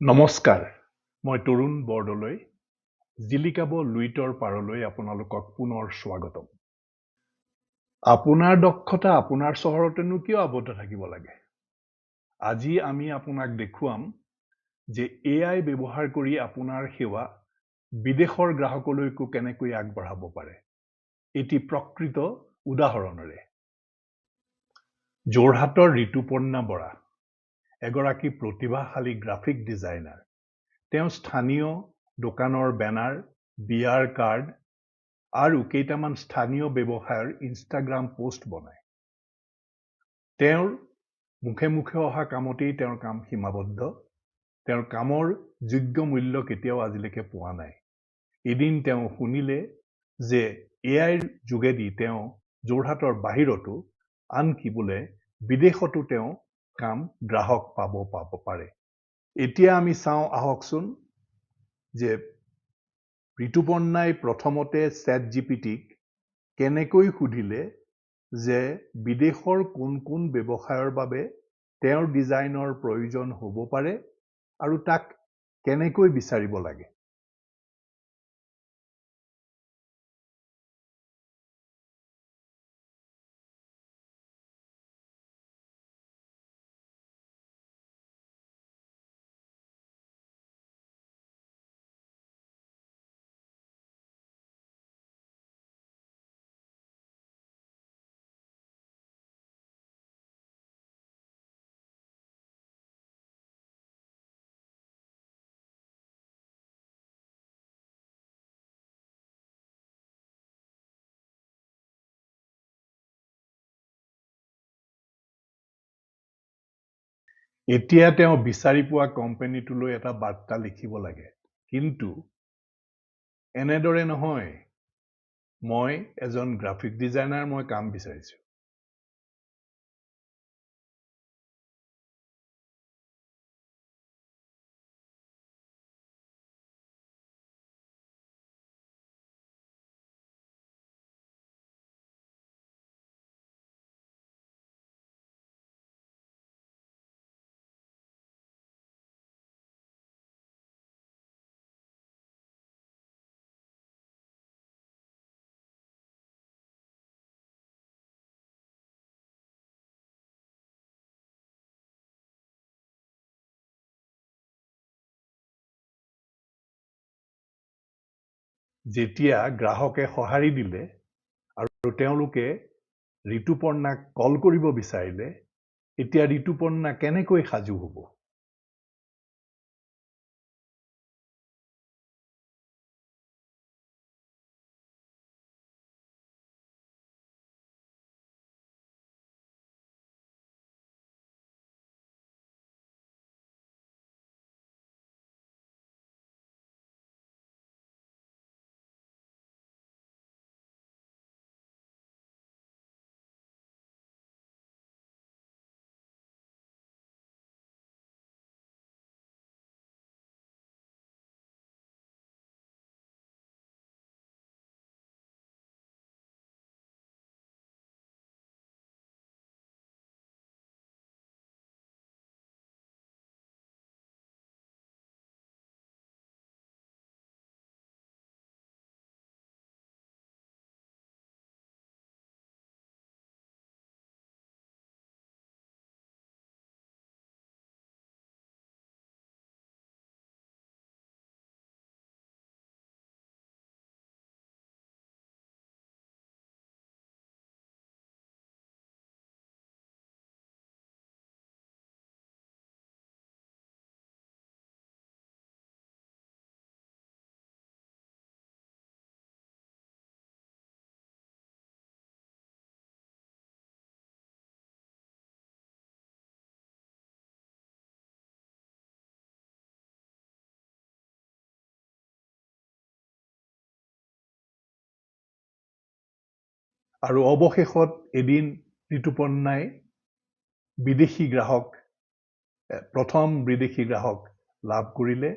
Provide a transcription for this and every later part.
নমস্কাৰ, মই তৰুণ বৰদলৈ জিলিকাব লুইতৰ পাৰলৈ আপোনালোকক পুনৰ স্বাগতম। আপোনাৰ দক্ষতা আপোনাৰ চহৰতেনো কিয় আবদ্ধ থাকিব লাগে? আজি আমি আপোনাক দেখুৱাম যে AI ব্যৱহাৰ কৰি আপোনাৰ সেৱা বিদেশৰ গ্ৰাহকলৈকো কেনেকৈ আগবঢ়াব পাৰে। এটি প্ৰকৃত উদাহৰণেৰে। যোৰহাটৰ ঋতুপৰ্ণা বৰা এগৰাকী প্ৰতিভাশালী গ্ৰাফিক ডিজাইনাৰ। তেওঁ স্থানীয় দোকানৰ বেনাৰ, বিয়াৰ কাৰ্ড আৰু কেইটামান স্থানীয় ব্যৱসায়ৰ ইনষ্টাগ্ৰাম পোষ্ট বনায়। তেওঁৰ মুখে মুখে অহা কামতেই তেওঁৰ কাম সীমাবদ্ধ। তেওঁৰ কামৰ যোগ্য মূল্য কেতিয়াও আজিলৈকে পোৱা নাই। এদিন তেওঁ শুনিলে যে AIৰ যোগেদি তেওঁ যোৰহাটৰ বাহিৰতো আনকি বোলে বিদেশতো তেওঁ কাম গ্ৰাহক পাব পাৰে। এতিয়া আমি চাওঁ আহকচোন যে ঋতুপৰ্ণাই প্ৰথমতে ChatGPTক কেনেকৈ সুধিলে যে বিদেশৰ কোন কোন ব্যৱসায়ৰ বাবে তেওঁৰ ডিজাইনৰ প্ৰয়োজন হ'ব পাৰে আৰু তাক কেনেকৈ বিচাৰিব লাগে। এতিয়া তেওঁ বিচাৰি পোৱা কোম্পানীটোলৈ এটা বাৰ্তা লিখিব লাগে। কিন্তু এনেদৰে নহয়, মই এজন গ্ৰাফিক ডিজাইনাৰ, মই কাম বিচাৰিছোঁ। যেতিয়া গ্ৰাহকে সঁহাৰি দিলে আৰু তেওঁলোকে ঋতুপৰ্ণাক কল কৰিব বিচাৰিলে, এতিয়া ঋতুপৰ্ণা কেনেকৈ সাজু হ'ব? আৰু অৱশেষত এদিন ঋতুপৰ্ণাই প্ৰথম বিদেশী গ্ৰাহক লাভ কৰিলে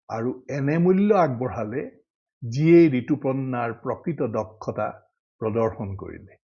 আৰু এনে মূল্য আগবঢ়ালে যিয়ে ঋতুপৰ্ণাৰ প্ৰকৃত দক্ষতা প্ৰদৰ্শন কৰিলে।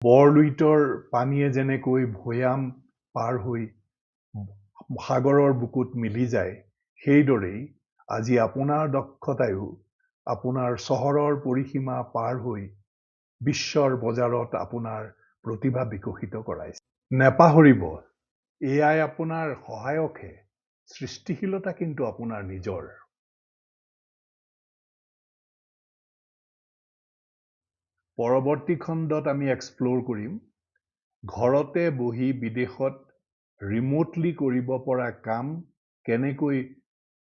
বৰলুইতৰ পানীয়ে যেনেকৈ ভৈয়াম পাৰ হৈ সাগৰৰ বুকুত মিলি যায়, সেইদৰেই আজি আপোনাৰ দক্ষতায়ো আপোনাৰ চহৰৰ পৰিসীমা পাৰ হৈ বিশ্বৰ বজাৰত আপোনাৰ প্ৰতিভা বিকশিত কৰাইছে। নেপাহৰিব, এয়াই আপোনাৰ সহায়কহে, সৃষ্টিশীলতা কিন্তু আপোনাৰ নিজৰ। পৰৱৰ্তী খণ্ডত আমি এক্সপ্ল'ৰ কৰিম ঘৰতে বহি বিদেশত ৰিম'টলি কৰিব পৰা কাম কেনেকৈ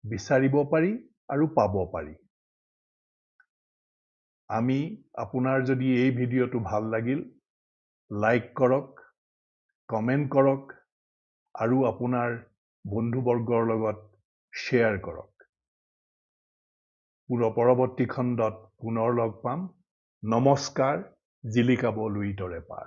বিচাৰিব পাৰি আৰু পাব পাৰি। আমি আপোনাৰ যদি এই ভিডিঅ'টো ভাল লাগিল, লাইক কৰক, কমেণ্ট কৰক আৰু আপোনাৰ বন্ধুবৰ্গৰ লগত শ্বেয়াৰ কৰক। পৰৱৰ্তী খণ্ডত পুনৰ লগ পাম। নমস্কাৰ, জিলিকাব লুইতৰে পাৰ।